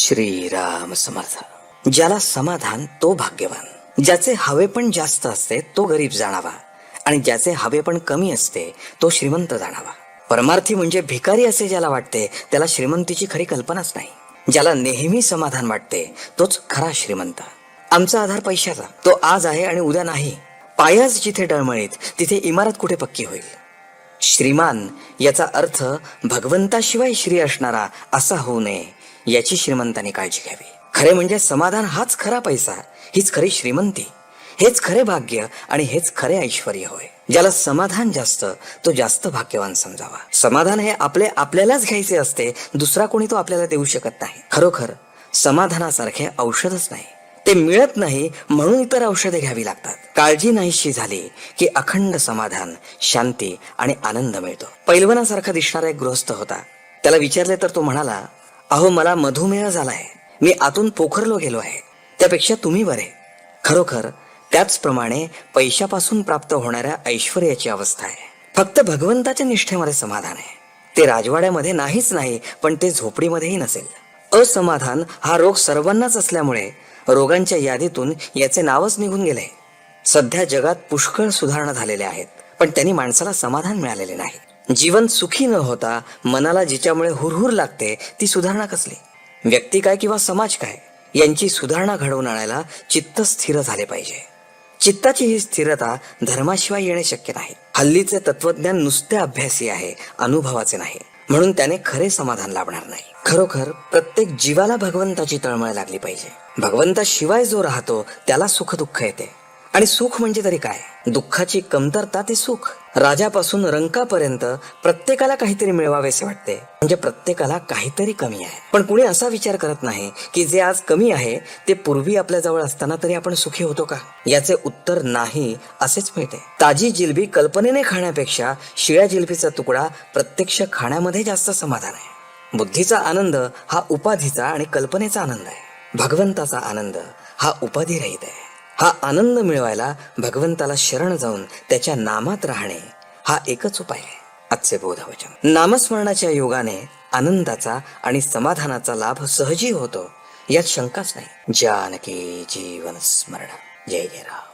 श्रीराम समर्थ. ज्याला समाधान तो भाग्यवान. ज्याचे हवे पण जास्त असते तो गरीब जाणावा आणि ज्याचे हवे पण कमी असते तो श्रीमंत जाणावा. परमार्थी म्हणजे भिकारी असे ज्याला वाटते त्याला श्रीमंतीची खरी कल्पनाच नाही. ज्याला नेहमी समाधान वाटते तोच खरा श्रीमंत. आमचा आधार पैशाचा, तो आज आहे आणि उद्या नाही. पायाच जिथे डळमळीत तिथे इमारत कुठे पक्की होईल. श्रीमान याचा अर्थ भगवंताशिवाय श्री असणारा असा होऊ नये याची श्रीमंतांनी काळजी घ्यावी. खरे म्हणजे समाधान हाच खरा पैसा, हीच खरी श्रीमंती, हेच खरे भाग्य आणि हेच खरे ऐश्वर्य होय. ज्याला समाधान जास्त तो जास्त भाग्यवान समजावा. समाधान हे आपल्यालाच घ्यायचे असते, दुसरा कोणी तो आपल्याला देऊ शकत नाही. खरोखर समाधानासारखे औषधच नाही. ते मिळत नाही म्हणून इतर औषधे घ्यावी लागतात. काळजी नाहीशी झाली की अखंड समाधान, शांती आणि आनंद मिळतो. पैलवानासारखा दिसणारा एक गृहस्थ होता. त्याला विचारले तर तो म्हणाला, अहो मला मधुमेह झालाय, मी आतून पोखरलो गेलो आहे, त्यापेक्षा तुम्ही बरे. खरोखर त्याचप्रमाणे पैशापासून प्राप्त होणाऱ्या ऐश्वर्याची अवस्था आहे. फक्त भगवंताच्या निष्ठेमध्ये समाधान आहे. ते राजवाड्यामध्ये नाहीच नाही, पण ते झोपडीमध्येही नसेल. असमाधान हा रोग सर्वांनाच असल्यामुळे रोगांच्या यादीतून याचे नावच निघून गेले. सध्या जगात पुष्कळ सुधारणा झालेल्या आहेत, पण त्यांनी माणसाला समाधान मिळालेले नाही. जीवन सुखी न होता मनाला जिच्यामुळे हुरहुर लागते ती सुधारणा कसली? व्यक्ती काय किंवा समाज काय, यांची सुधारणा घडवून आणायला चित्त स्थिर झाले पाहिजे. चित्ताची ही स्थिरता धर्माशिवाय येणे शक्य नाही. हल्लीचे तत्वज्ञान नुसते अभ्यासी आहे, अनुभवाचे नाही, म्हणून त्याने खरे समाधान लाभणार नाही. खरोखर प्रत्येक जीवाला भगवंताची तळमळ लागली पाहिजे. भगवंताशिवाय जो राहतो त्याला सुख दुःख येते. आणि सुख म्हणजे तरी काय? दुःखाची कमतरता ते सुख. राजापासून रंकापर्यंत प्रत्येकाला काहीतरी मिळवावेसे वाटते, म्हणजे प्रत्येकाला काहीतरी कमी आहे. पण कुणी असा विचार करत नाही की जे आज कमी आहे ते पूर्वी आपल्या जवळ असताना तरी आपण सुखी होतो का? याचे उत्तर नाही असेच मिळते. ताजी जिलबी कल्पनेने खाण्यापेक्षा शिळ्या जिलबीचा तुकडा प्रत्यक्ष खाण्यामध्ये जास्त समाधान आहे. बुद्धीचा आनंद हा उपाधीचा आणि कल्पनेचा आनंद आहे. भगवंताचा आनंद हा उपाधिरहित आहे. हा आनंद मिळवायला भगवंताला शरण जाऊन त्याच्या नामात राहणे हा एकच उपाय आहे. आजचे बोधवचन. नामस्मरणाच्या योगाने आनंदाचा आणि समाधानाचा लाभ सहजी होतो, यात शंकाच नाही. जानकी जीवन स्मरण. जय जय राम.